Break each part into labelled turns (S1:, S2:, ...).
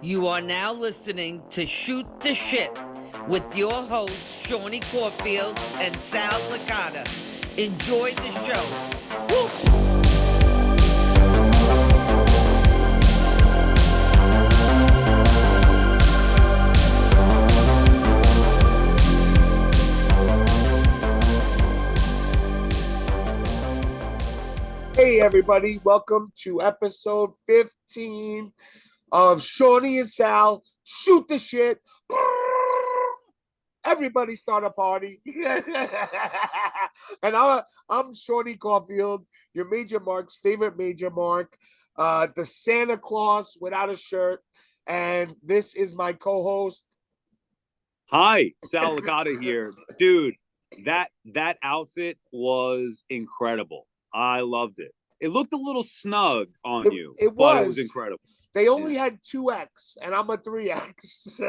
S1: You are now listening to Shoot the Shit with your hosts, Seany Caulfield and Sal Licata. Enjoy the show. Woo!
S2: Hey everybody, welcome to episode 15 of Seany and Sal Shoot the Shit. Everybody start a party. And I'm Seany Caulfield, your Major Mark's favorite Major Mark, the Santa Claus without a shirt, and this is my co-host.
S3: Hi, Sal Licata here. Dude, that outfit was incredible. I loved it. It looked a little snug on you, but it was incredible.
S2: They only had 2X, and I'm a 3X.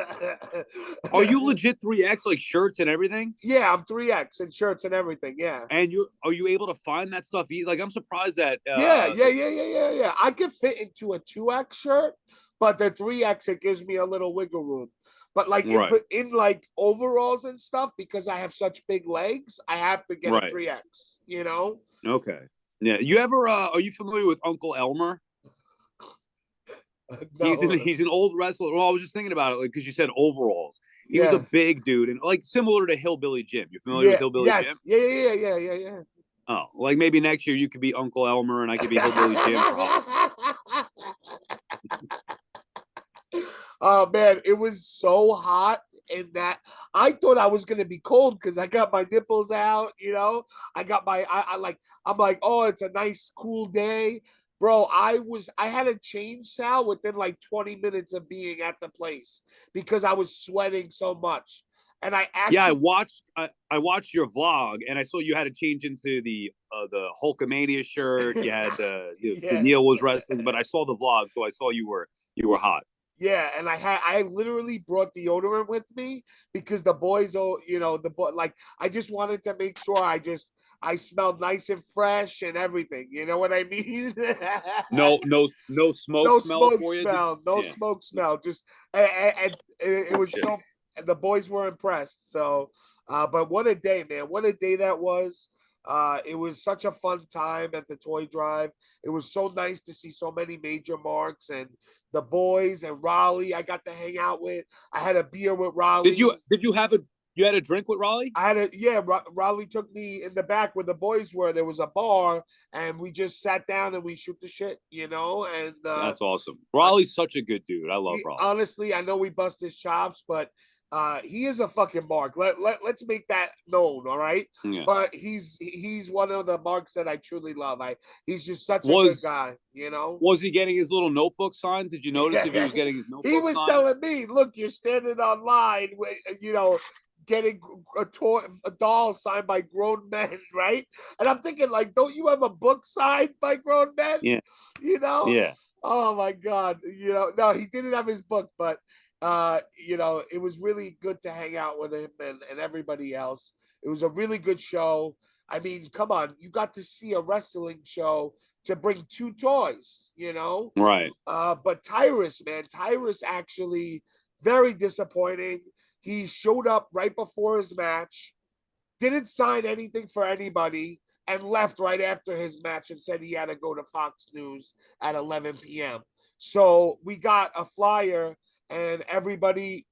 S3: Are you legit 3X, like shirts and everything?
S2: Yeah, I'm 3X and shirts and everything. Yeah.
S3: And are you able to find that stuff? Like, I'm surprised that.
S2: Yeah. I could fit into a 2X shirt, but the 3X it gives me a little wiggle room. But like in like overalls and stuff, because I have such big legs, I have to get a 3X. You know?
S3: Okay. Yeah. You ever? Are you familiar with Uncle Elmer? No. He's an old wrestler. Well, I was just thinking about it, like, because you said overalls. He was a big dude, and like similar to Hillbilly Jim. You're familiar with Hillbilly Jim?
S2: Yeah.
S3: Oh, like maybe next year you could be Uncle Elmer and I could be Hillbilly Jim.
S2: Oh man, it was so hot in that I thought I was gonna be cold because I got my nipples out. You know, I got my I'm like, oh, it's a nice cool day. Bro, I had to change, Sal, within like 20 minutes of being at the place because I was sweating so much. And I
S3: watched your vlog and I saw you had to change into the Hulkamania shirt. You had Neil was wrestling, but I saw the vlog, so I saw you were hot.
S2: Yeah, and I literally brought deodorant with me because the boys, I just wanted to make sure I smelled nice and fresh and everything. You know what I mean?
S3: No smoke
S2: smell. Just and it was so. And the boys were impressed. So, but what a day, man! What a day that was. It was such a fun time at the toy drive. It was so nice to see so many Major Marks and the boys and Raleigh. I got to hang out with. I had a beer with Raleigh.
S3: Did you had a drink with Raleigh?
S2: Raleigh took me in the back where the boys were. There was a bar, and we just sat down and we shoot the shit, you know. And
S3: that's awesome. Raleigh's such a good dude. I love Raleigh.
S2: Honestly, I know we bust his chops, but he is a fucking mark. Let's make that known, all right? Yeah. But he's one of the marks that I truly love. He's just such a good guy, you know?
S3: Was he getting his little notebook signed? Did you notice if he was getting his notebook signed?
S2: He was telling me, look, you're standing online, you know, getting a doll signed by grown men, right? And I'm thinking, like, don't you have a book signed by grown men?
S3: Yeah.
S2: You know?
S3: Yeah.
S2: Oh, my God. You know, no, he didn't have his book, but you know, it was really good to hang out with him and everybody else. It was a really good show. I mean, come on, you got to see a wrestling show to bring 2 toys, you know?
S3: Right.
S2: But Tyrus actually very disappointing. He showed up right before his match, didn't sign anything for anybody, and left right after his match and said he had to go to Fox News at 11 p.m. So we got a flyer and everybody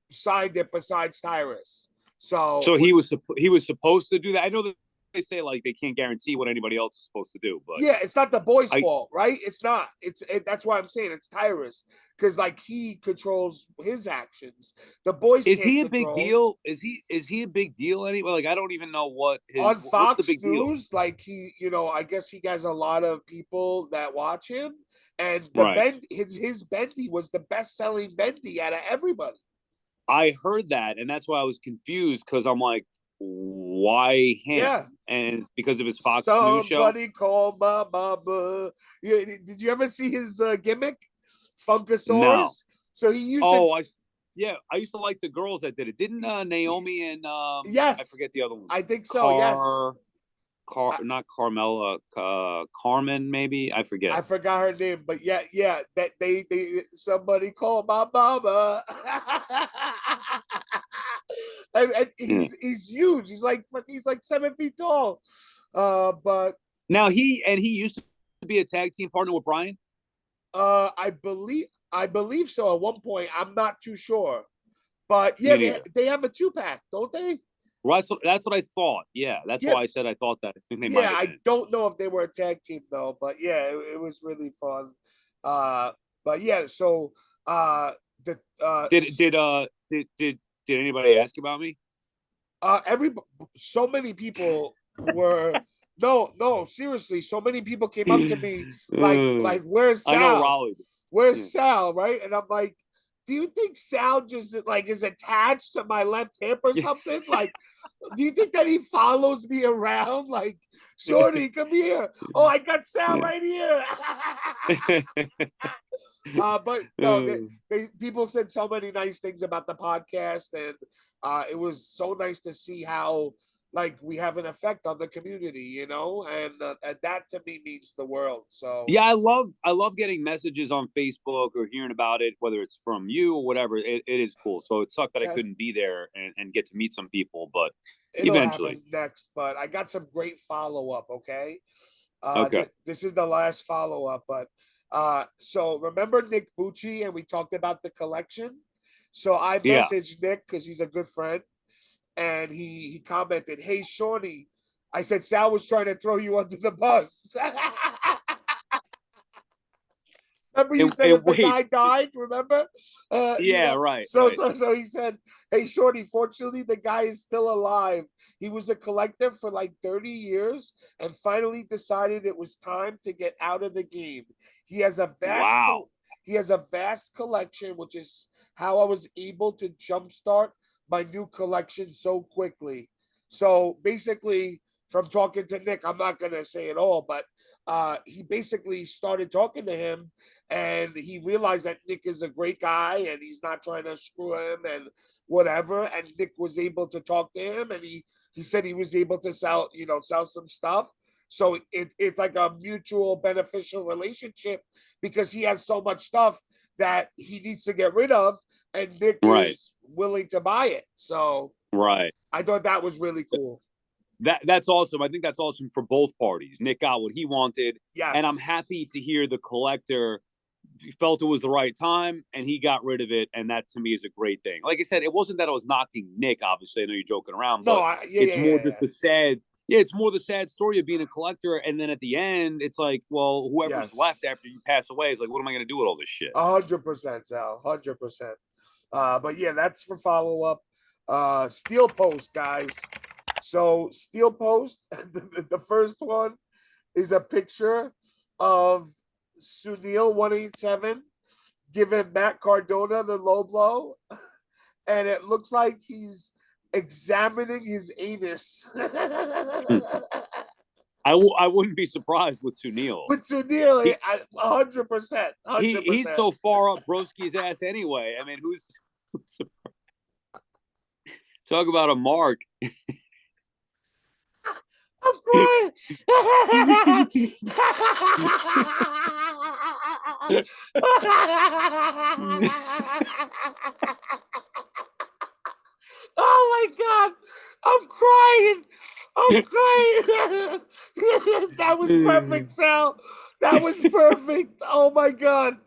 S2: signed it besides Tyrus. So
S3: he was supposed to do that. I know that they say like they can't guarantee what anybody else is supposed to do, but
S2: yeah, it's not the boys' fault, right? It's not. That's why I'm saying it's Tyrus because like he controls his actions. The boys
S3: is he a big deal? Is he a big deal anyway? Like I don't even know what
S2: on Fox News. Like he, you know, I guess he has a lot of people that watch him. And his bendy was the best-selling bendy out of everybody.
S3: I heard that, and that's why I was confused because I'm like, why him?
S2: Yeah.
S3: And it's because of his Fox News show.
S2: Somebody call my mama. Did you ever see his gimmick, Funkasaurus?
S3: No.
S2: So he used.
S3: I used to like the girls that did it. Didn't Naomi and
S2: yes,
S3: I forget the other one.
S2: I think so. Yes.
S3: not Carmella, Carmen, maybe, I forget.
S2: I forgot her name, but yeah, that they somebody call my mama. and he's huge. He's like 7 feet tall. But
S3: now he used to be a tag team partner with Brian.
S2: I believe so. At one point, I'm not too sure, but yeah, they have a 2-pack, don't they?
S3: Right, so that's what I thought. Yeah, that's why I said I thought that. I think they might have been.
S2: I don't know if they were a tag team though, but yeah, it was really fun. But yeah, so
S3: did anybody ask about me?
S2: So many people were no, seriously, so many people came up to me like where's Sal?
S3: I know Raleigh.
S2: Where's Sal, right? And I'm like, do you think Sal just like is attached to my left hip or something? Like, do you think that he follows me around? Like, Shorty, come here. Oh, I got Sal right here. But no, people said so many nice things about the podcast, and it was so nice to see how like we have an effect on the community, and that to me means the world. So
S3: yeah, I love getting messages on Facebook or hearing about it, whether it's from you or whatever. It is cool. So it sucked that I couldn't be there and get to meet some people, but it'll eventually
S2: next. But I got some great follow up. Okay.
S3: Okay.
S2: This is the last follow up, but so remember Nick Bucci, and we talked about the collection. So I messaged Nick because he's a good friend. And he commented, "Hey, Shawnee," I said, "Sal was trying to throw you under the bus." Remember you said if the guy died, remember?
S3: Right.
S2: So he said, "Hey, Shorty, fortunately, the guy is still alive. He was a collector for like 30 years and finally decided it was time to get out of the game. He has a vast collection, which is how I was able to jumpstart my new collection so quickly." So basically, from talking to Nick, I'm not going to say it all, but he basically started talking to him, and he realized that Nick is a great guy and he's not trying to screw him and whatever. And Nick was able to talk to him, and he said he was able to sell some stuff. So it's like a mutual beneficial relationship because he has so much stuff that he needs to get rid of, and Nick is willing to buy it. So I thought that was really cool.
S3: That's awesome. I think that's awesome for both parties. Nick got what he wanted.
S2: Yes.
S3: And I'm happy to hear the collector felt it was the right time and he got rid of it. And that to me is a great thing. Like I said, it wasn't that I was knocking Nick, obviously. I know you're joking around, but it's more the sad story of being a collector. And then at the end, it's like, well, whoever's left after you pass away is like, what am I going to do with all this shit?
S2: 100%, Sal. 100%. But yeah, that's for follow-up. Steel Post, guys. So Steel Post, the first one is a picture of Sunil 187 giving Matt Cardona the low blow, and it looks like he's examining his anus.
S3: I wouldn't be surprised with Sunil.
S2: 100%.
S3: He's so far up Broski's ass anyway. I mean, who's talk about a mark.
S2: I'm crying. Oh my God. I'm crying. That was perfect, Sal. That was perfect. Oh my God.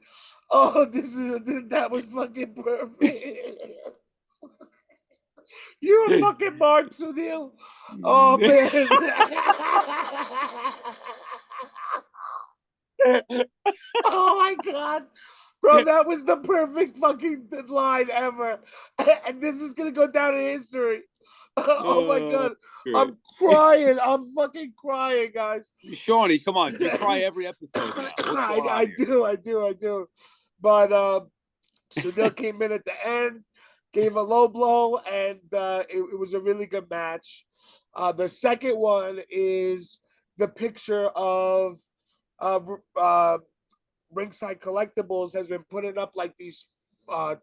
S2: Oh, that was fucking perfect. You're a fucking mark, Sunil. Oh man. Oh my God. Bro, that was the perfect fucking line ever. And this is gonna go down in history. Oh my God. I'm crying. I'm fucking crying, guys.
S3: Shawnee, come on. You cry every episode now.
S2: I do. But Sunil came in at the end, gave a low blow, and it was a really good match. The second one is the picture of Ringside Collectibles has been putting up like these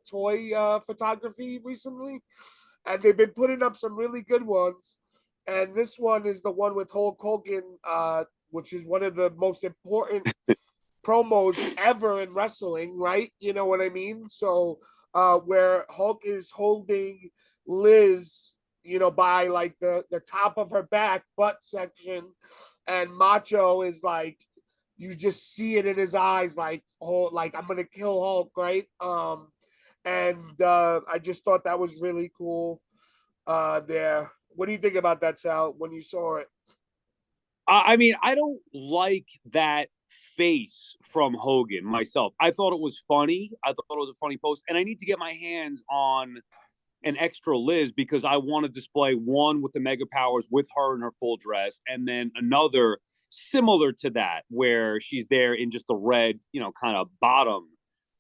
S2: toy photography recently, and they've been putting up some really good ones. And this one is the one with Hulk Hogan, which is one of the most important promos ever in wrestling, right? You know what I mean? So where Hulk is holding Liz, by like the top of her back butt section, and Macho is like, you just see it in his eyes, like, oh, like, I'm gonna kill Hulk, right? And I just thought that was really cool there. What do you think about that, Sal, when you saw it?
S3: I mean, I don't like that face from Hogan myself. I thought it was funny. I thought it was a funny post, and I need to get my hands on an extra Liz because I want to display one with the Mega Powers with her in her full dress, and then another similar to that where she's there in just the red, kind of bottom,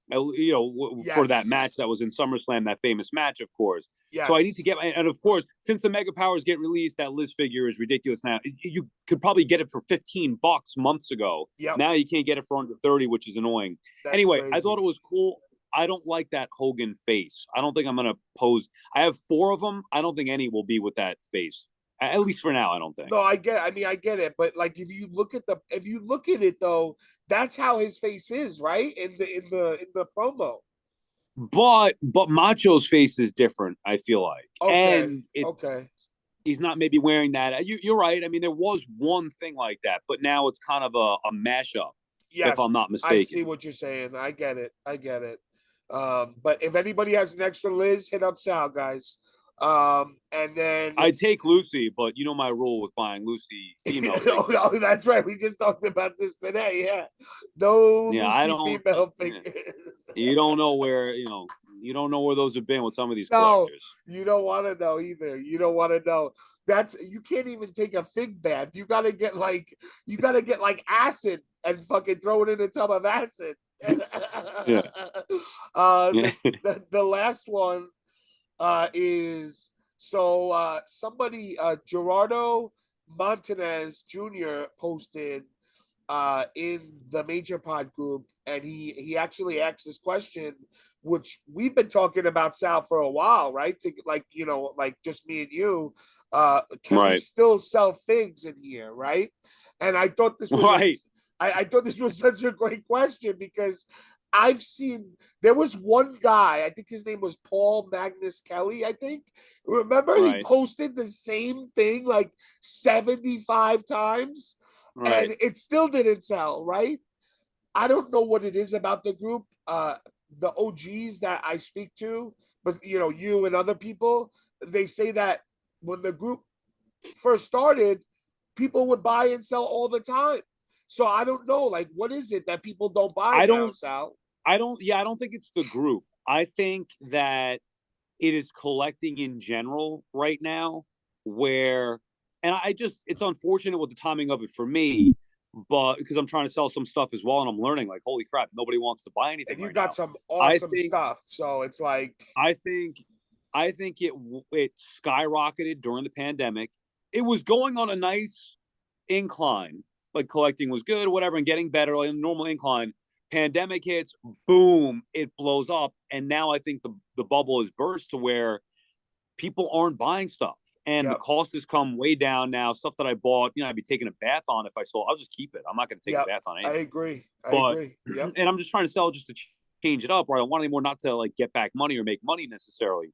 S3: for that match that was in SummerSlam, that famous match, of course.
S2: Yes.
S3: So I need to get, and of course, since the Mega Powers get released, that Liz figure is ridiculous now. You could probably get it for $15 months ago.
S2: Yep.
S3: Now you can't get it for under 30, which is annoying. Anyway, crazy. I thought it was cool. I don't like that Hogan face. I don't think I'm going to pose. I have 4 of them. I don't think any will be with that face. At least for now, I don't think.
S2: No, I get it. But like, if you look at it though, that's how his face is, right? In the promo.
S3: But Macho's face is different, I feel like.
S2: Okay.
S3: And he's not maybe wearing that. You're right. I mean, there was one thing like that, but now it's kind of a mashup. Yes, if I'm not mistaken.
S2: I see what you're saying. I get it. But if anybody has an extra Liz, hit up Sal, guys. And then
S3: I take Lucy, but you know my rule with buying Lucy female.
S2: Oh, that's right. We just talked about this today. Yeah, no Lucy female figures.
S3: You don't know where you don't know where those have been with some of these collectors.
S2: You don't want to know either. You don't want to know. You can't even take a fig bath. You gotta get like acid and fucking throw it in a tub of acid.
S3: Yeah.
S2: The last one is somebody Gerardo Montanez Jr. posted in the Major Pod group, and he actually asked this question, which we've been talking about, Sal, for a while, right? To like just me and you, can we still sell figs in here, right? And I thought this was I thought this was such a great question because I've seen, there was one guy, I think his name was Paul Magnus Kelly, I think. Remember, he posted the same thing like 75 times, and it still didn't sell, right? I don't know what it is about the group, the OGs that I speak to, but you and other people, they say that when the group first started, people would buy and sell all the time. So I don't know, like, what is it that people don't buy now, Sal?
S3: I don't think it's the group. I think that it is collecting in general right now and it's unfortunate with the timing of it for me, but because I'm trying to sell some stuff as well, and I'm learning, like, holy crap, nobody wants to buy anything.
S2: And you've got some awesome stuff, so it's like,
S3: I think it skyrocketed during the pandemic. It was going on a nice incline, like collecting was good, whatever, and getting better, like a normal incline. Pandemic hits, boom, it blows up, and now I think the bubble has burst to where people aren't buying stuff, and the cost has come way down now. Stuff that I bought, I'd be taking a bath on if I sold. I'll just keep it. I'm not going to take a bath on anything.
S2: I agree.
S3: Yep. And I'm just trying to sell just to change it up, or I don't want anymore, not to like get back money or make money necessarily,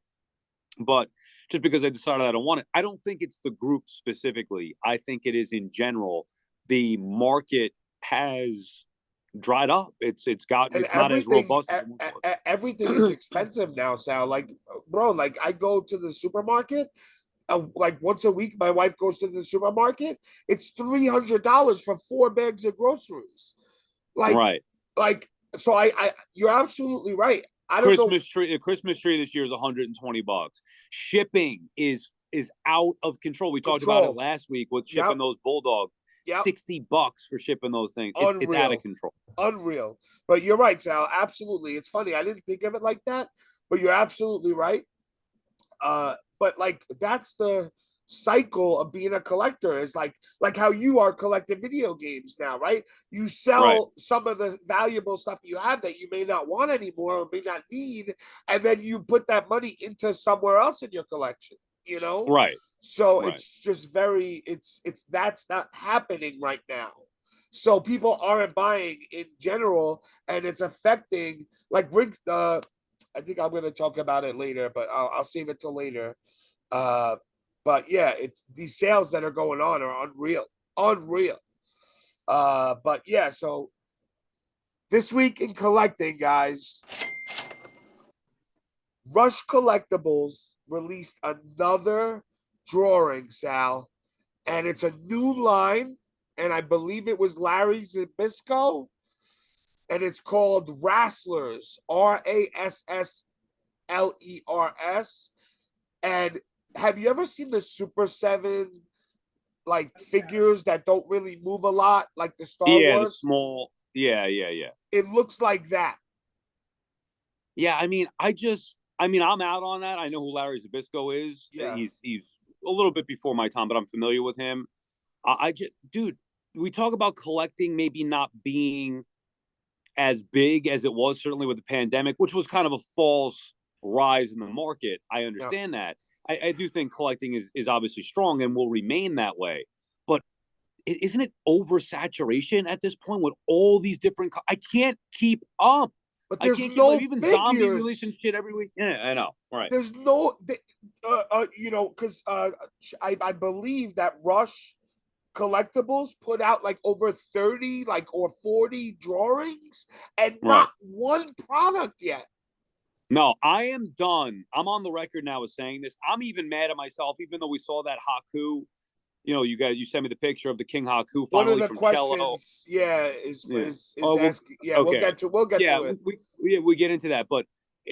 S3: but just because I decided I don't want it. I don't think it's the group specifically. I think it is in general. The market has dried up. It's not as robust.
S2: Everything is expensive now, Sal. Like, bro, like I go to the supermarket, like once a week. My wife goes to the supermarket. It's $300 for 4 bags of groceries. Like, so I you're absolutely right. I don't know.
S3: A Christmas tree this year is $120. Shipping is out of control. We talked about it last week with shipping those Bulldog. $60 for shipping those things. It's out of control.
S2: Unreal. But you're right, Sal. Absolutely. It's funny. I didn't think of it like that, but you're absolutely right. But like, that's the cycle of being a collector, is like how you are collecting video games now, right? You sell some of the valuable stuff you have that you may not want anymore or may not need, and then you put that money into somewhere else in your collection,
S3: Right.
S2: So it's just it's that's not happening right now. So people aren't buying in general, and it's affecting like Rick. I think I'm going to talk about it later, but I'll save it till later. But yeah, it's these sales that are going on are unreal. But yeah, so this week in collecting, guys, Rush Collectibles released another drawing, Sal, and it's a new line, and I believe it was Larry Zbyszko, and it's called Rasslers, Rasslers. And have you ever seen the Super 7 like figures that don't really move a lot, like the Star Wars?
S3: The small. Yeah.
S2: It looks like that.
S3: Yeah, I mean, I'm out on that. I know who Larry Zbyszko is.
S2: Yeah.
S3: He's a little bit before my time, but I'm familiar with him. Dude, we talk about collecting maybe not being as big as it was, certainly with the pandemic, which was kind of a false rise in the market. I understand that. I do think collecting is obviously strong and will remain that way. But isn't it oversaturation at this point with all these different? I can't keep up.
S2: But there's no even figures.
S3: Zombie releasing shit every week. Yeah, I know. Right.
S2: There's no, because I believe that Rush Collectibles put out like over 30 or 40 drawings and not one product yet.
S3: No, I am done. I'm on the record now with saying this. I'm even mad at myself, even though we saw that Haku. You sent me the picture of the King Haku finally.
S2: One of the
S3: from
S2: questions,
S3: Cello.
S2: is asking. Yeah, okay. We'll get to it.
S3: We get into that, but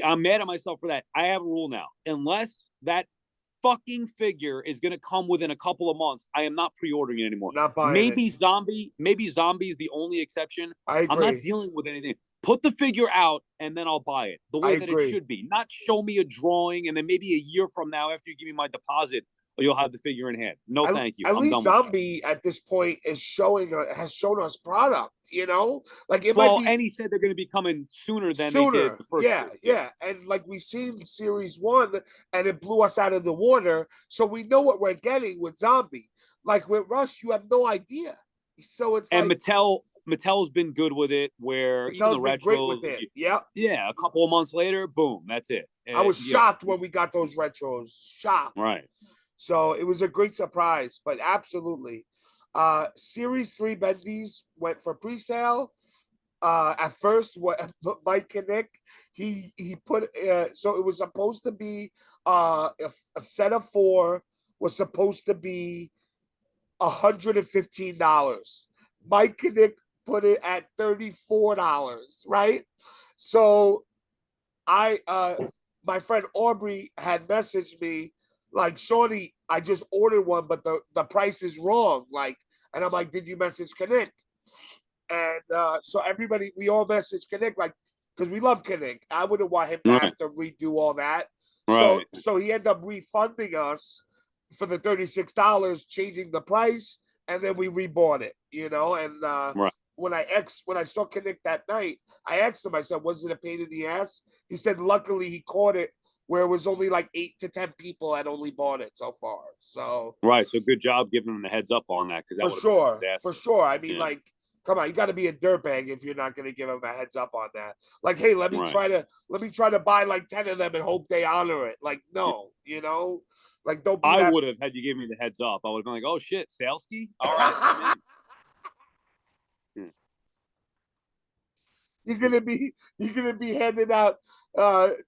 S3: I'm mad at myself for that. I have a rule now: unless that fucking figure is going to come within a couple of months, I am not pre-ordering it anymore.
S2: Not buying
S3: maybe
S2: it.
S3: Zombie is the only exception.
S2: I agree.
S3: I'm not dealing with anything. Put the figure out and then I'll buy it the way that it should be. Not show me a drawing and then maybe a year from now after you give me my deposit, you'll have the figure in hand. No, thank you.
S2: At least Zombie at this point has shown us product. Like it might be.
S3: And he said they're going to be coming sooner than they did the first.
S2: Yeah, and like we've seen Series 1, and it blew us out of the water. So we know what we're getting with Zombie. Like with Rush, you have no idea. So it's
S3: Mattel's been good with it, where
S2: Mattel's
S3: even the retros,
S2: great with it.
S3: Yeah. A couple of months later, boom, that's it.
S2: I was shocked when we got those retros. Shocked.
S3: Right.
S2: So it was a great surprise, but absolutely. Series 3 Bendies went for pre-sale. At first, what Mike Kinnick, he put so it was supposed to be a set of 4 was supposed to be $115. Mike Kinnick put it at $34, right? So my friend Aubrey had messaged me like, Shawnee, I just ordered one, but the price is wrong. And I'm like, did you message Kinnick? And so we all messaged Kinnick, because we love Kinnick. I wouldn't want him to have to redo all that. Right. So he ended up refunding us for the $36, changing the price, and then we rebought it, And when I saw Kinnick that night, I asked him, I said, was it a pain in the ass? He said, luckily he caught it where it was only like 8 to 10 people had only bought it so far. So
S3: so good job giving them the heads up on that, because that
S2: for sure. I mean, come on, you got to be a dirtbag if you're not going to give them a heads up on that. Like, hey, let me try to buy like 10 of them and hope they honor it. Like, no, like don't.
S3: I would have had you give me the heads up. I would have been like, oh shit, Salesky, all right.
S2: You're gonna be handing out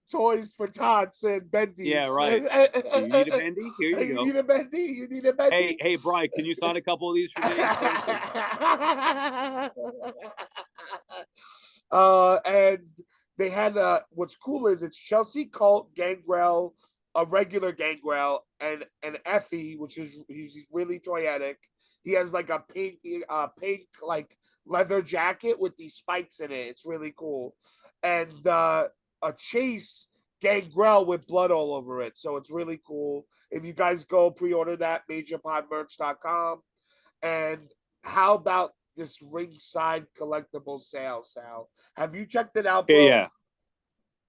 S2: toys for tots and bendies.
S3: Yeah, right. You need a bendy? Here you go.
S2: You need a bendy? You need a bendy?
S3: Hey, Brian, can you sign a couple of these for me?
S2: And they had what's cool is it's Chelsea Colt Gangrel, a regular Gangrel, and an Effie, which is he's really toyetic. He has like a pink like leather jacket with these spikes in it. It's really cool. And a Chase Gangrel with blood all over it. So it's really cool. If you guys go pre-order that, majorpodmerch.com. And how about this ringside collectible sale, Sal? Have you checked it out, bro?
S3: Yeah.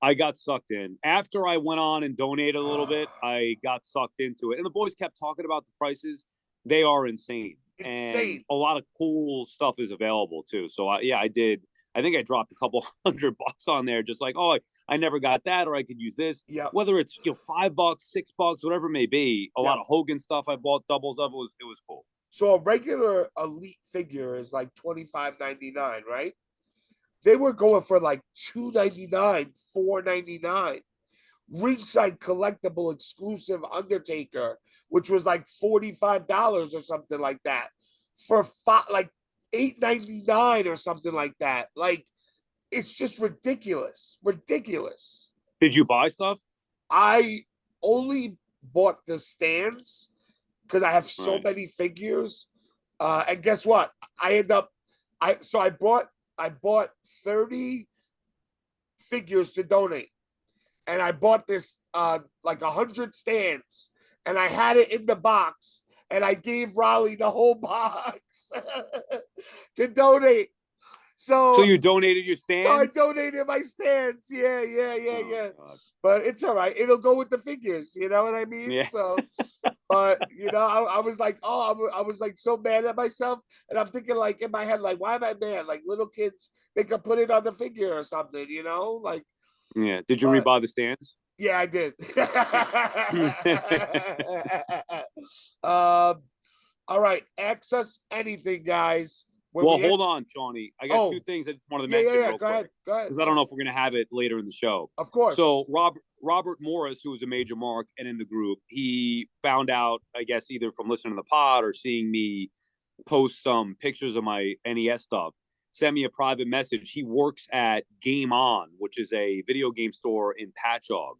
S3: I got sucked in. After I went on and donated a little bit, I got sucked into it. And the boys kept talking about the prices. They are insane. And a lot of cool stuff is available too. So I did. I think I dropped a couple $100 on there, just like, oh, I never got that, or I could use this.
S2: Yeah.
S3: Whether it's $5, $6, whatever it may be. A lot of Hogan stuff I bought doubles of. It was cool.
S2: So a regular elite figure is like $25.99, right? They were going for like $2.99, $4.99. Ringside collectible exclusive Undertaker, which was like $45 or something like that, for like $8.99 or something like that. Like, it's just ridiculous.
S3: Did you buy stuff?
S2: I only bought the stands because I have so many figures. And guess what? I bought 30 figures to donate. And I bought this like 100 stands, and I had it in the box, and I gave Raleigh the whole box to donate. So
S3: you donated your stands?
S2: So I donated my stands. Yeah. God. But it's all right. It'll go with the figures. You know what I mean?
S3: Yeah.
S2: So, but I was like, I was like so mad at myself, and I'm thinking like in my head, like, why am I mad? Like little kids, they could put it on the figure or something. Like.
S3: Yeah. Did you rebuy the stands?
S2: Yeah, I did. All right. Ask us anything, guys.
S3: Hold on, Shawnee. I got two things I just wanted to mention real quick.
S2: Go ahead.
S3: Because I don't know if we're going to have it later in the show.
S2: Of course.
S3: So Robert Morris, who was a major mark and in the group, he found out, I guess, either from listening to the pod or seeing me post some pictures of my NES stuff, sent me a private message. He works at Game On, which is a video game store in Patchogue.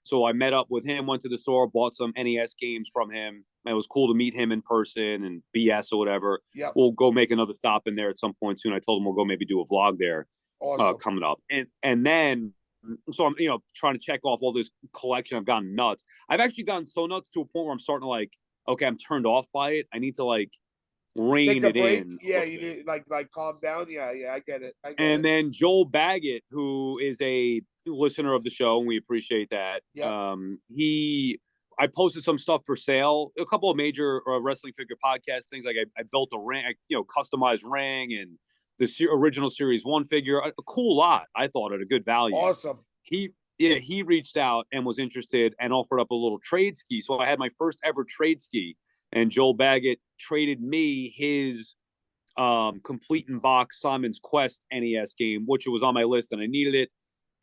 S3: So I met up with him, went to the store, bought some NES games from him. It was cool to meet him in person and BS or whatever.
S2: Yep.
S3: We'll go make another stop in there at some point soon. I told him we'll go maybe do a vlog there coming up. And then, so I'm, trying to check off all this collection. I've gotten nuts. I've actually gotten so nuts to a point where I'm starting to like, okay, I'm turned off by it. I need to like, rein it in.
S2: Yeah, you need like calm down. Yeah, I get it.
S3: Then Joel Baggett, who is a listener of the show, and we appreciate that.
S2: Yep.
S3: I posted some stuff for sale, a couple of major wrestling figure podcast things. Like I built a ring, customized ring, and the original Series 1 figure, a cool lot. I thought at a good value.
S2: Awesome.
S3: He reached out and was interested and offered up a little trade ski. So I had my first ever trade ski. And Joel Baggett traded me his complete in box Simon's Quest NES game, which was on my list and I needed it,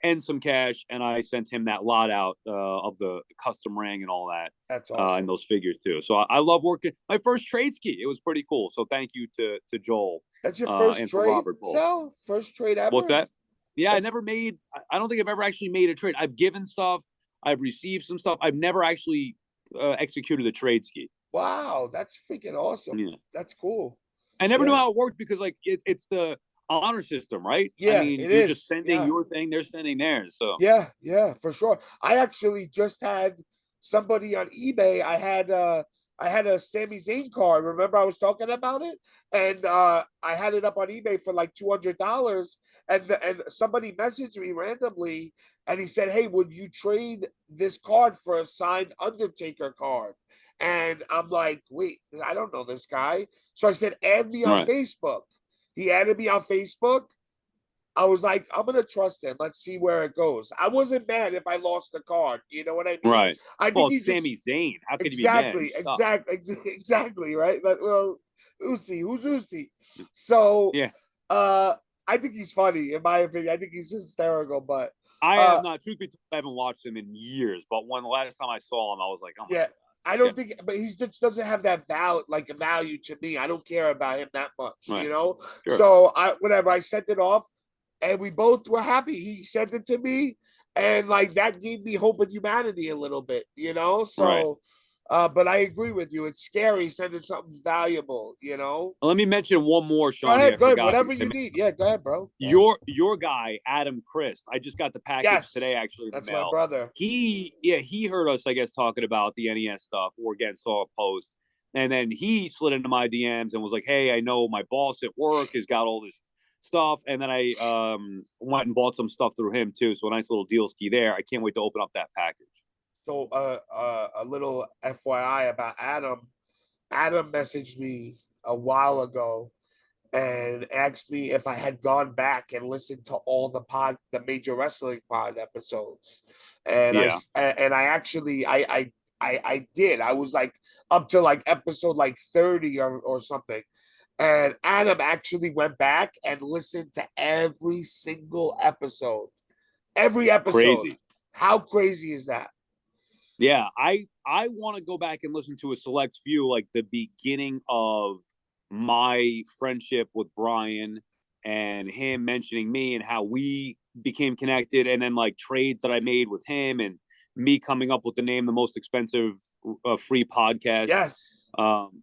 S3: and some cash. And I sent him that lot out of the custom ring and all that.
S2: That's awesome.
S3: And those figures too. So I love working. My first trade ski. It was pretty cool. So thank you to Joel.
S2: That's your first trade, Sal? First trade ever?
S3: What's that? Yeah, I don't think I've ever actually made a trade. I've given stuff. I've received some stuff. I've never actually executed a trade ski.
S2: Wow, that's freaking awesome. Yeah. That's cool.
S3: I never knew how it worked because like it's the honor system, right?
S2: Yeah,
S3: I mean,
S2: you're
S3: just sending your thing, they're sending theirs. So
S2: yeah, for sure. I actually just had somebody on eBay. I had a Sami Zayn card. Remember I was talking about it? And I had it up on eBay for like $200. And somebody messaged me randomly and he said, hey, would you trade this card for a signed Undertaker card? And I'm like, wait, I don't know this guy. So I said, add me on Facebook. He added me on Facebook. I was like, I'm going to trust him. Let's see where it goes. I wasn't mad if I lost the card. You know what I mean?
S3: Right.
S2: I think
S3: it's Sami Zayn. How could you be mad?
S2: Exactly. Right. But, well, Uzi, who's Uzi? So, I think he's funny, in my opinion. I think he's hysterical, but.
S3: I have not. Truth be told, I haven't watched him in years, but when the last time I saw him, I was like, oh my God.
S2: I don't think, but he just doesn't have that value to me. I don't care about him that much, you know? Sure. So, I sent it off. And we both were happy. He sent it to me, and like that gave me hope in humanity a little bit, you know. So, but I agree with you. It's scary sending something valuable, you know.
S3: Let me mention one more, Sean.
S2: Go ahead. Whatever you need. Yeah, go ahead, bro.
S3: Your guy, Adam Christ. I just got the package today. Actually,
S2: that's my brother.
S3: He heard us, I guess, talking about the NES stuff, or again saw a post, and then he slid into my DMs and was like, "Hey, I know my boss at work has got all this stuff, and then I went and bought some stuff through him too. So a nice little deal ski there. I can't wait to open up that package.
S2: So a little FYI about Adam. Adam messaged me a while ago and asked me if I had gone back and listened to all the Major Wrestling Pod episodes, and
S3: Yeah.
S2: I actually I did. I was like up to like episode like 30 or something, and Adam actually went back and listened to every single episode, every episode.
S3: Crazy.
S2: How crazy is that?
S3: Yeah, I want to go back and listen to a select few, like the beginning of my friendship with Brian and him mentioning me and how we became connected, and then like trades that I made with him and me coming up with the name, the most expensive free podcast.
S2: Yes.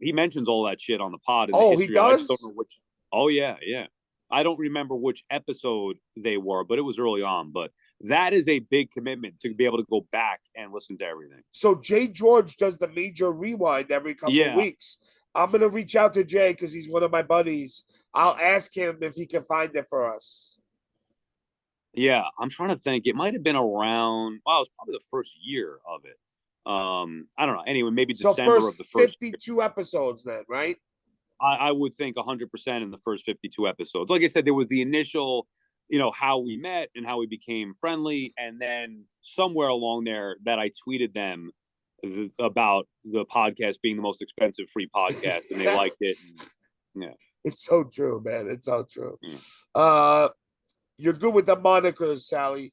S3: He mentions all that shit on the pod.
S2: Oh, he does?
S3: I just don't know which. Oh, yeah, yeah. I don't remember which episode they were, but it was early on. But that is a big commitment to be able to go back and listen to everything.
S2: So Jay George does the Major Rewind every couple of weeks. I'm going to reach out to Jay because he's one of my buddies. I'll ask him if he can find it for us.
S3: Yeah, I'm trying to think. It might have been around, well, it was probably the first year of it. I don't know. Anyway, maybe December of the first
S2: 52 episodes then, right?
S3: I would think 100% in the first 52 episodes. Like I said, there was the initial, how we met and how we became friendly. And then somewhere along there that I tweeted them about the podcast being the most expensive free podcast, and they liked it. And, yeah.
S2: It's so true, man. It's so true. Yeah. You're good with the monikers, Sally.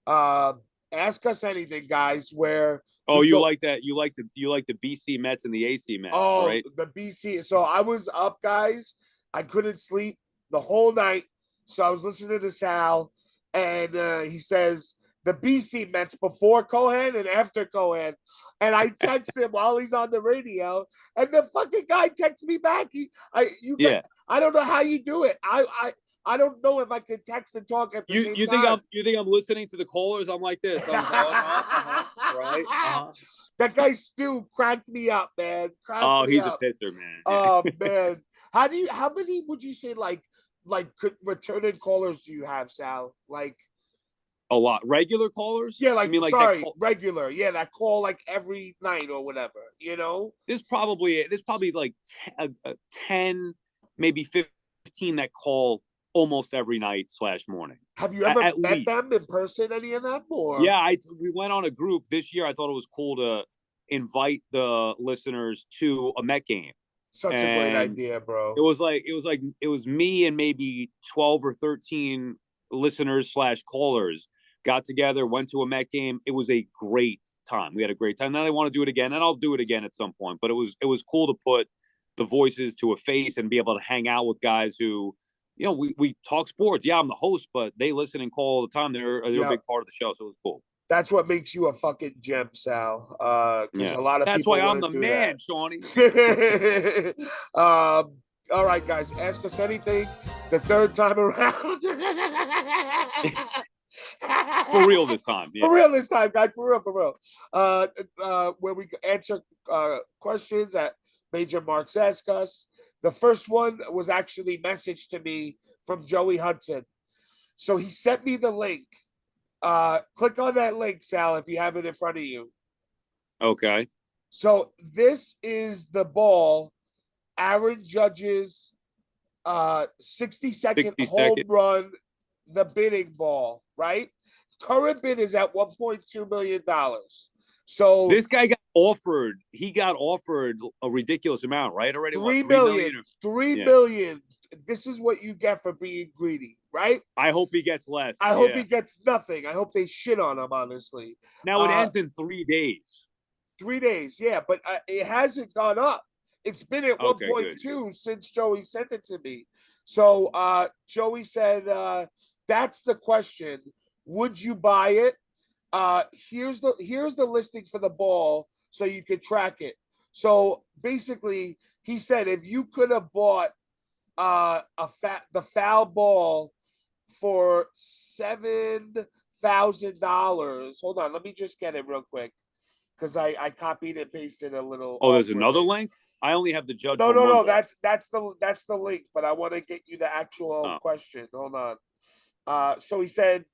S2: Ask us anything, guys.
S3: You like that? You like the BC Mets and the AC Mets, right?
S2: The BC. So I was up, guys. I couldn't sleep the whole night. So I was listening to Sal, and he says the BC Mets before Cohen and after Cohen. And I text him while he's on the radio, and the fucking guy texts me back. I don't know how you do it. I don't know if I can text and talk at the same time.
S3: You think I'm listening to the callers? I'm like this. I'm going, right?
S2: That guy Stu cracked me up, man.
S3: He's a pisser, man.
S2: Oh man. How many would you say like returning callers do you have, Sal? Like
S3: a lot. Regular callers?
S2: Yeah, like, regular. Yeah, that call like every night or whatever,
S3: There's probably like 10, maybe 15 that call almost every night / morning.
S2: Have you ever met them in person, any of them? Or
S3: yeah, we went on a group this year. I thought it was cool to invite the listeners to a Met game.
S2: Such a great idea, bro.
S3: It was me and maybe 12 or 13 listeners / callers got together, went to a Met game. It was a great time. We had a great time. Now they want to do it again, and I'll do it again at some point. But it was cool to put the voices to a face and be able to hang out with guys who, we talk sports. Yeah, I'm the host, but they listen and call all the time. They're a big part of the show, so it was cool.
S2: That's what makes you a fucking gem, Sal. Because a lot of
S3: that's
S2: people
S3: why I'm the man,
S2: that.
S3: Shawnee.
S2: All right, guys, ask us anything. The third time around.
S3: For real this time. Yeah.
S2: For real this time, guys. For real. Where we answer questions that Major Marks ask us. The first one was actually messaged to me from Joey Hudson. So he sent me the link. Click on that link, Sal, if you have it in front of you.
S3: Okay.
S2: So this is the ball. Aaron Judge's 60-second home run, the bidding ball, right? Current bid is at $1.2 million. So
S3: this guy got offered a ridiculous amount, right? Already
S2: $3 million. $3 million. This is what you get for being greedy, right?
S3: I hope he gets less.
S2: I hope he gets nothing. I hope they shit on him, honestly.
S3: Now it ends in 3 days.
S2: 3 days, yeah, but it hasn't gone up. It's been at 1.2 since Joey sent it to me. So Joey said, that's the question. Would you buy it? Here's the listing for the ball so you could track it. So basically, he said if you could have bought the foul ball for $7,000. Hold on, let me just get it real quick because I copied and pasted a little.
S3: Oh, there's another link? I only have the judge.
S2: No. That's the link, but I want to get you the actual question. Hold on. So he said,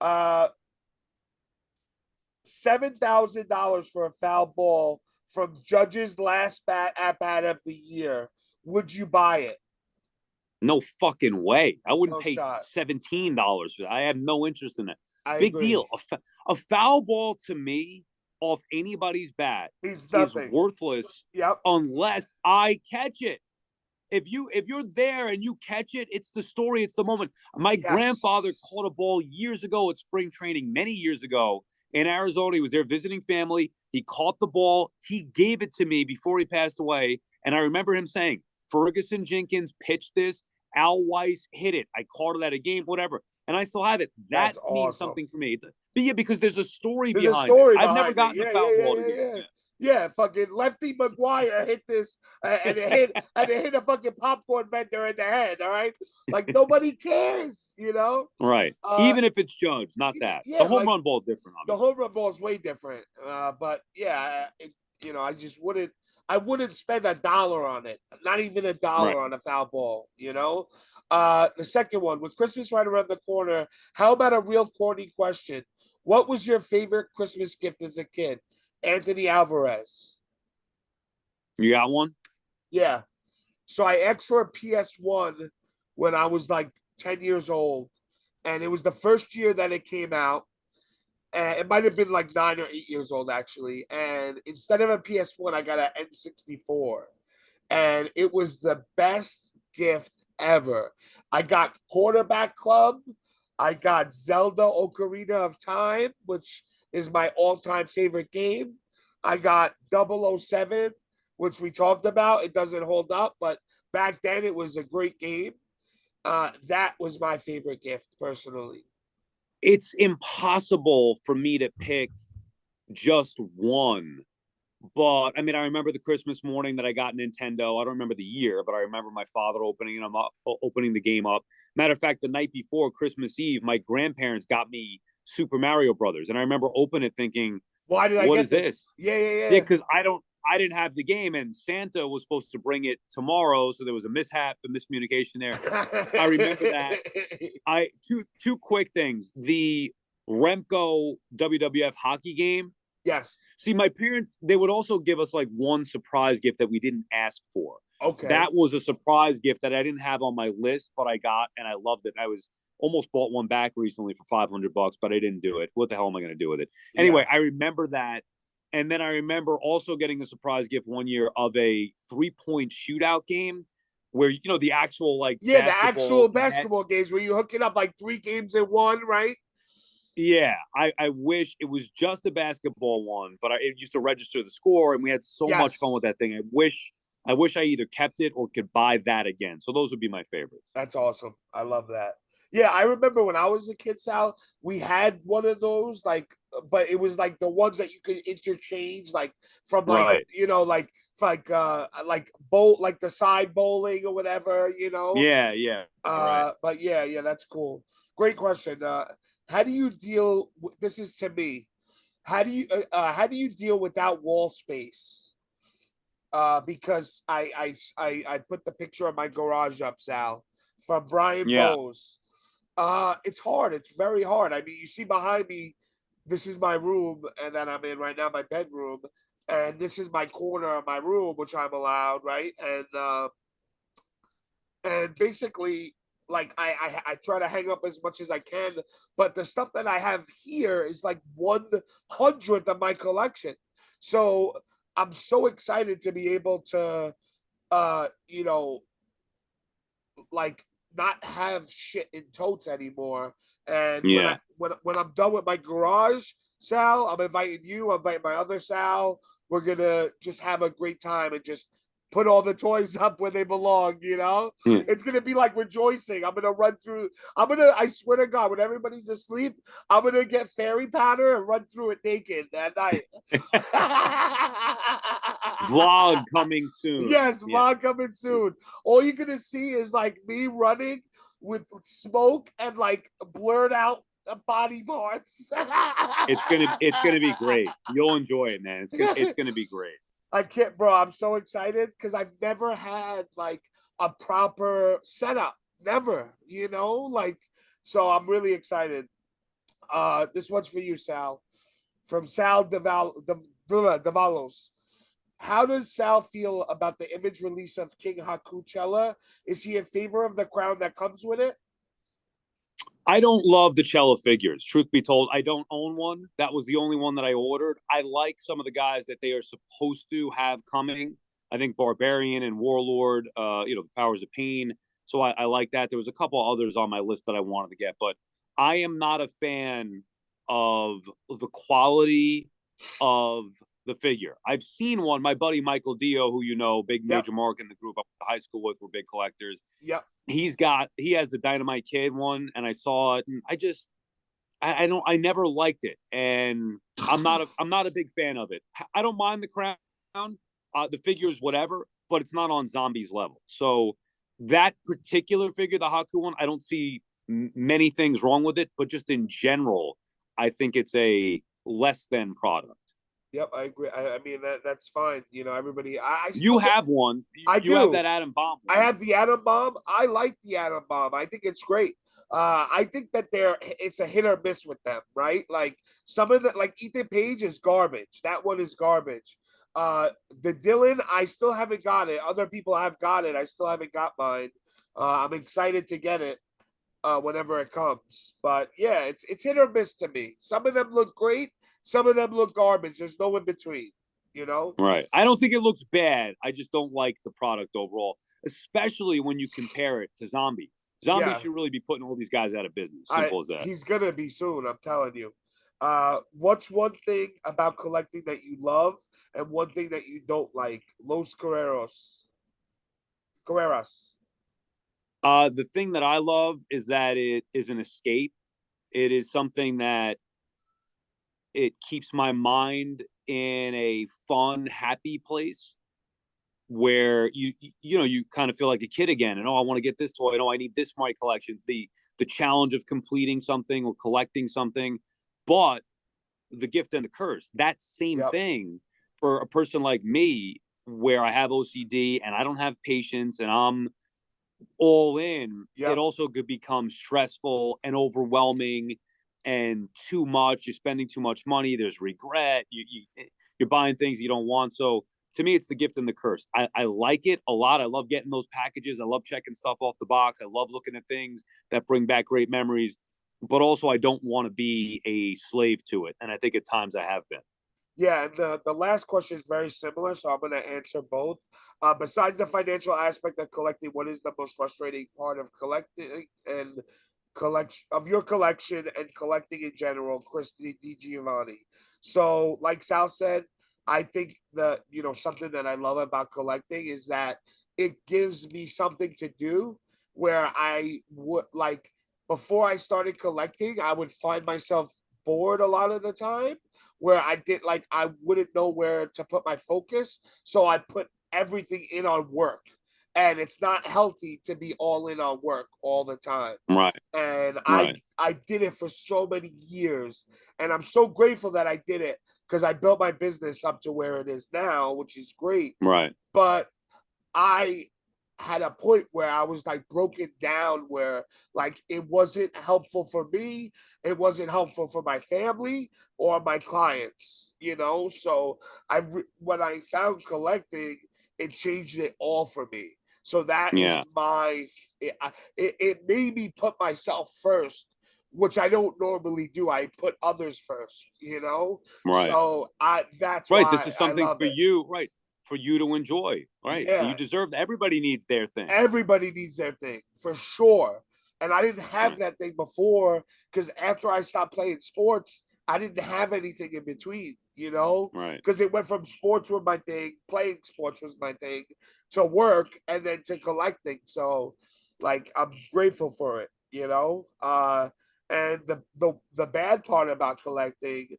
S2: $7,000 for a foul ball from judge's last at bat of the year. Would you buy it?
S3: No fucking way. I wouldn't
S2: No
S3: pay
S2: shot.
S3: $17 for that. I have no interest in it.
S2: I
S3: Big
S2: agree.
S3: deal. A foul ball to me off anybody's bat
S2: means
S3: is
S2: nothing.
S3: worthless unless I catch it. If you're there and you catch it, it's the story, it's the moment. My grandfather caught a ball years ago at spring training, many years ago in Arizona. He was there visiting family. He caught the ball. He gave it to me before he passed away. And I remember him saying, Ferguson Jenkins pitched this. Al Weiss hit it. I caught it at a game, whatever. And I still have it. That means something for me. But yeah, because there's a story behind it. I've never gotten a foul ball to game.
S2: Yeah, fucking Lefty McGuire hit this and it hit a fucking popcorn vendor in the head. All right, like nobody cares, you know.
S3: Right. Even if it's judged, not that.
S2: Yeah,
S3: the home run ball is different. Obviously.
S2: The home run ball is way different. But yeah, I just wouldn't. I wouldn't spend $1 on it. Not even $1 on a foul ball. You know. The second one, with Christmas right around the corner, how about a real corny question? What was your favorite Christmas gift as a kid? Anthony Alvarez.
S3: You got one?
S2: Yeah. So I asked for a PS1 when I was like 10 years old. And it was the first year that it came out. And it might have been like 9 or 8 years old, actually. And instead of a PS1, I got an N64. And it was the best gift ever. I got Quarterback Club. I got Zelda Ocarina of Time, which is my all-time favorite game. I got 007, which we talked about. It doesn't hold up, but back then it was a great game. That was my favorite gift, personally.
S3: It's impossible for me to pick just one. But, I mean, I remember the Christmas morning that I got Nintendo. I don't remember the year, but I remember my father opening the game up. Matter of fact, the night before Christmas Eve, my grandparents got me Super Mario Brothers, and I remember opening it thinking,
S2: "Why did I get this?"
S3: Yeah, because I didn't have the game, and Santa was supposed to bring it tomorrow, so there was a miscommunication there. I remember that. Two quick things: the Remco WWF hockey game.
S2: Yes.
S3: See, my parents, they would also give us like one surprise gift that we didn't ask for.
S2: Okay.
S3: That was a surprise gift that I didn't have on my list, but I got, and I loved it. I almost bought one back recently for $500, but I didn't do it. What the hell am I going to do with it? Anyway, I remember that. And then I remember also getting a surprise gift one year of a 3-point shootout game where, the actual
S2: the actual basketball games where you hook it up like 3 games in one, right?
S3: Yeah, I wish it was just a basketball one, but it used to register the score, and we had so much fun with that thing. I wish I either kept it or could buy that again. So those would be my favorites.
S2: That's awesome. I love that. Yeah, I remember when I was a kid, Sal, we had one of those, but it was like the ones that you could interchange, like from like bowl, like the side bowling or whatever,
S3: Yeah.
S2: But yeah, that's cool. Great question. How do you deal? This is to me. How do you deal without wall space? Because I put the picture of my garage up, Sal, from Brian Bose. It's hard. It's very hard. I mean, you see behind me, this is my room, and then I'm in right now my bedroom, and this is my corner of my room, which I'm allowed, right? And basically, like I try to hang up as much as I can, but the stuff that I have here is like 1/100th of my collection. So I'm so excited to be able to, like, not have shit in totes anymore. And when I'm done with my garage, Sal, I'm inviting you, I'm inviting my other Sal. We're gonna just have a great time and just put all the toys up where they belong, It's gonna be like rejoicing. I'm gonna run through, I swear to God, when everybody's asleep, I'm gonna get fairy powder and run through it naked that night.
S3: Vlog coming soon.
S2: Yes, vlog coming soon. All you're gonna see is like me running with smoke and like blurred out body parts.
S3: It's gonna be great. You'll enjoy it, man. It's gonna be great.
S2: I can't, bro. I'm so excited because I've never had like a proper setup. Never, like, so I'm really excited. This one's for you, Sal. From Sal Davalos. How does Sal feel about the image release of King Hakuchella? Is he in favor of the crown that comes with it?
S3: I don't love the Cella figures. Truth be told, I don't own one. That was the only one that I ordered. I like some of the guys that they are supposed to have coming. I think Barbarian and Warlord, the Powers of Pain. So I like that. There was a couple others on my list that I wanted to get, but I am not a fan of the quality of the figure. I've seen one. My buddy Michael Dio, who big major mark in the group I went to high school with, we're big collectors.
S2: Yep.
S3: He has the Dynamite Kid one, and I saw it, and I never liked it, and I'm not a big fan of it. I don't mind the crown, the figures, whatever, but it's not on Zombies level. So that particular figure, the Haku one, I don't see many things wrong with it, but just in general, I think it's a less than product.
S2: Yep, I agree. I mean that's fine. Everybody.
S3: You have one.
S2: I
S3: do. You have that Atom Bomb one.
S2: I have the Atom Bomb. I like the Atom Bomb. I think it's great. I think that it's a hit or miss with them, right? Like some of the, like Ethan Page is garbage. That one is garbage. The Dylan, I still haven't got it. Other people have got it. I still haven't got mine. I'm excited to get it whenever it comes. But yeah, it's hit or miss to me. Some of them look great. Some of them look garbage. There's no in between,
S3: Right. I don't think it looks bad. I just don't like the product overall, especially when you compare it to Zombie. Zombie should really be putting all these guys out of business. Simple as that.
S2: He's gonna be soon, I'm telling you. What's one thing about collecting that you love and one thing that you don't like? Los Carreras.
S3: The thing that I love is that it is an escape. It is something that it keeps my mind in a fun, happy place where you kind of feel like a kid again, and I want to get this toy, I need this for my collection. The challenge of completing something or collecting something, but the gift and the curse, that same thing for a person like me, where I have OCD and I don't have patience and I'm all in. It also could become stressful and overwhelming and too much. You're spending too much money. There's regret. You're buying things you don't want. So to me, it's the gift and the curse. I like it a lot. I love getting those packages. I love checking stuff off the box. I love looking at things that bring back great memories. But also, I don't want to be a slave to it. And I think at times I have been.
S2: Yeah, and the last question is very similar, so I'm going to answer both. Besides the financial aspect of collecting, what is the most frustrating part of collecting and your collection and collecting in general, Christy DiGiovanni? So, like Sal said, I think that something that I love about collecting is that it gives me something to do where I would like before I started collecting, I would find myself bored a lot of the time where I wouldn't know where to put my focus. So I put everything in on work. And it's not healthy to be all in on work all the time.
S3: Right.
S2: And I did it for so many years. And I'm so grateful that I did it because I built my business up to where it is now, which is great.
S3: Right.
S2: But I had a point where I was like broken down where like it wasn't helpful for me, it wasn't helpful for my family or my clients, so when I found collecting, it changed it all for me. So that is it made me put myself first, which I don't normally do. I put others first,
S3: Right.
S2: So that's
S3: right.
S2: Why
S3: this is something for
S2: it.
S3: You, right? For you to enjoy, right?
S2: Yeah.
S3: You deserve. Everybody needs their thing.
S2: Everybody needs their thing for sure. And I didn't have that thing before because after I stopped playing sports, I didn't have anything in between,
S3: Right.
S2: Because it went from sports was my thing, playing sports was my thing, to work and then to collecting. So, like, I'm grateful for it, And the bad part about collecting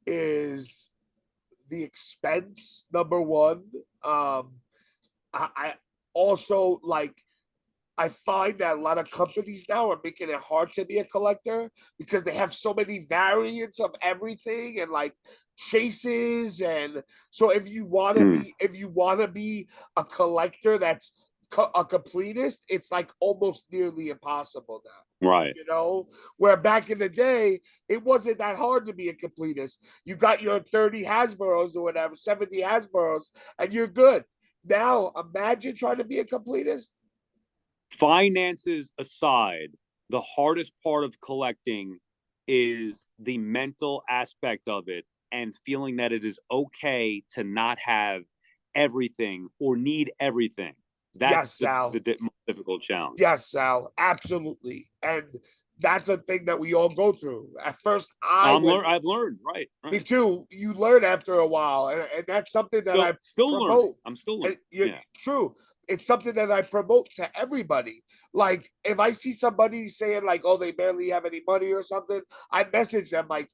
S2: is the expense, number one. I also like I find that a lot of companies now are making it hard to be a collector because they have so many variants of everything and like chases. And so if you want to be a collector that's a completist, it's like almost nearly impossible now.
S3: Right.
S2: You know, where back in the day, it wasn't that hard to be a completist. You got your 30 Hasbros or whatever, 70 Hasbros, and you're good. Now, imagine trying to be a completist.
S3: Finances aside, the hardest part of collecting is the mental aspect of it and feeling that it is okay to not have everything or need everything. That's the most difficult challenge.
S2: Yes, Sal, absolutely. And that's a thing that we all go through. At first,
S3: I've learned, right.
S2: Me too. You learn after a while, and that's something that I
S3: still
S2: promote.
S3: Learning. I'm still learning.
S2: True. It's something that I promote to everybody. Like if I see somebody saying like, "Oh, they barely have any money" or something, I message them like,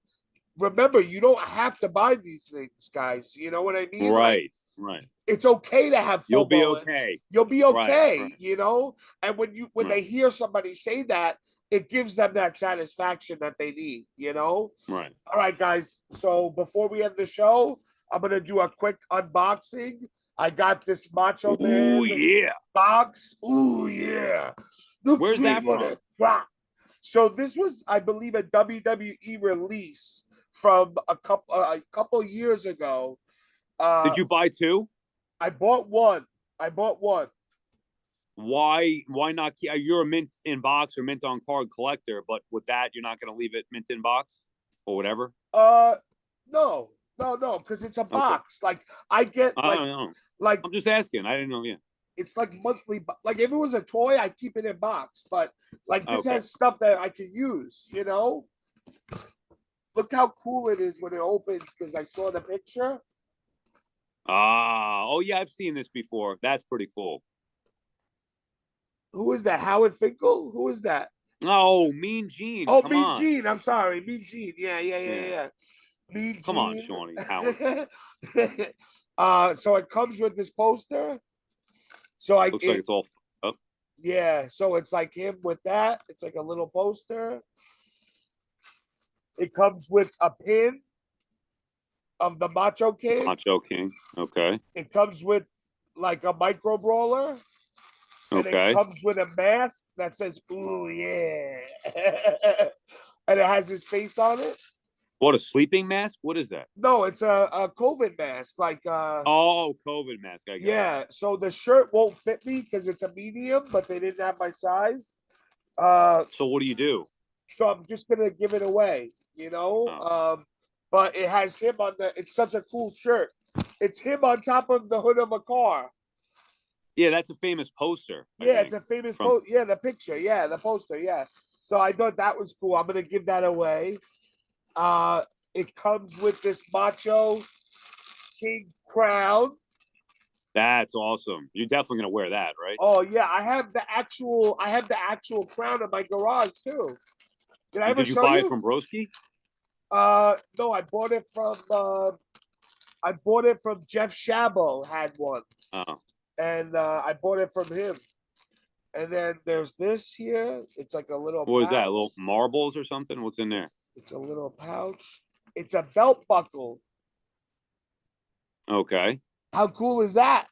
S2: "Remember, you don't have to buy these things, guys. You know what I mean?
S3: Right.
S2: Like,
S3: right.
S2: It's okay to have FOMO.
S3: You'll be okay.
S2: You'll be okay.
S3: Right.
S2: You know. And when they hear somebody say that, it gives them that satisfaction that they need, you know?
S3: Right.
S2: All right, guys. So before we end the show, I'm going to do a quick unboxing. I got this Macho Man box. Ooh, yeah.
S3: Where's that from?
S2: So this was, I believe, a WWE release from a couple years ago.
S3: Did you buy two?
S2: I bought one.
S3: Why not? You're a mint in box or mint on card collector, but with that, you're not going to leave it mint in box or whatever.
S2: No, because it's a box. Okay. Like I get,
S3: I don't know. Like I'm just asking. I didn't know. Yeah,
S2: it's like monthly. Like if it was a toy, I keep it in box. But like this has stuff that I can use. You know, look how cool it is when it opens. Because I saw the picture.
S3: Oh yeah, I've seen this before. That's pretty cool.
S2: Who is that? Howard Finkel? Who is that?
S3: Oh, Mean Gene.
S2: Oh, Mean Gene. I'm sorry, Mean Gene. Yeah. Mean Gene.
S3: Come on, Shawnee. Howard.
S2: So it comes with this poster. So
S3: looks like it's all. Oh.
S2: Yeah. So it's like him with that. It's like a little poster. It comes with a pin of the Macho King.
S3: Macho King. Okay.
S2: It comes with like a micro brawler. And it comes with a mask that says, "Ooh, yeah." And it has his face on it.
S3: What, a sleeping mask? What is that?
S2: No, it's a COVID mask. Like
S3: COVID mask. I guess.
S2: So the shirt won't fit me because it's a medium, but they didn't have my size.
S3: So what do you do?
S2: So I'm just gonna give it away, you know. But it has him on it's such a cool shirt. It's him on top of the hood of a car.
S3: Yeah, that's a famous poster.
S2: It's a famous poster. Yeah, the picture. Yeah, the poster. Yeah. So I thought that was cool. I'm gonna give that away. It comes with this Macho King crown.
S3: That's awesome. You're definitely gonna wear that, right?
S2: Oh yeah, I have the actual crown in my garage too.
S3: Did you buy it from Broski?
S2: No, I bought it from Jeff Shabo. Had one.
S3: Oh.
S2: And I bought it from him. And then there's this here. It's like a little
S3: What pouch. Is that? Little marbles or something? What's in there?
S2: It's a little pouch. It's a belt buckle.
S3: Okay.
S2: How cool is that?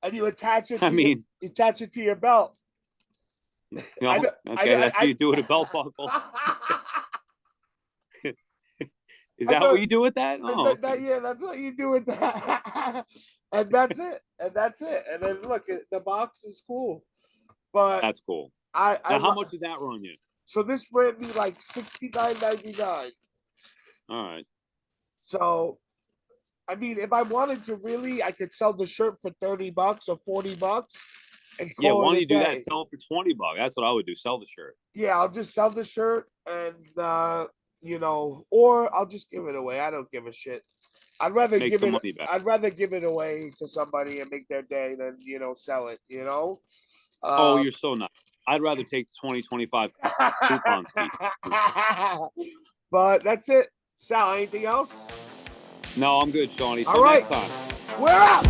S2: And you attach it you attach it to your belt.
S3: No, that's how you do it, a belt buckle. Is that what you do with that? Oh,
S2: that's what you do with that. And that's it. And then look, the box is cool. But
S3: that's cool. How much did that run you?
S2: So this ran me like $69.99.
S3: All right.
S2: So, I mean, if I wanted to really, I could sell the shirt for $30 or $40. And
S3: why don't you do that? Sell it for $20. That's what I would do. Sell the shirt.
S2: Yeah, I'll just sell the shirt and or I'll just give it away. I don't give a shit. I'd rather give it away to somebody and make their day than sell it.
S3: You're so nice. I'd rather take 20-25 coupons.
S2: But that's it. Sal, anything else?
S3: No, I'm good, Shawnee.
S2: All right.
S3: Next time.
S2: We're out.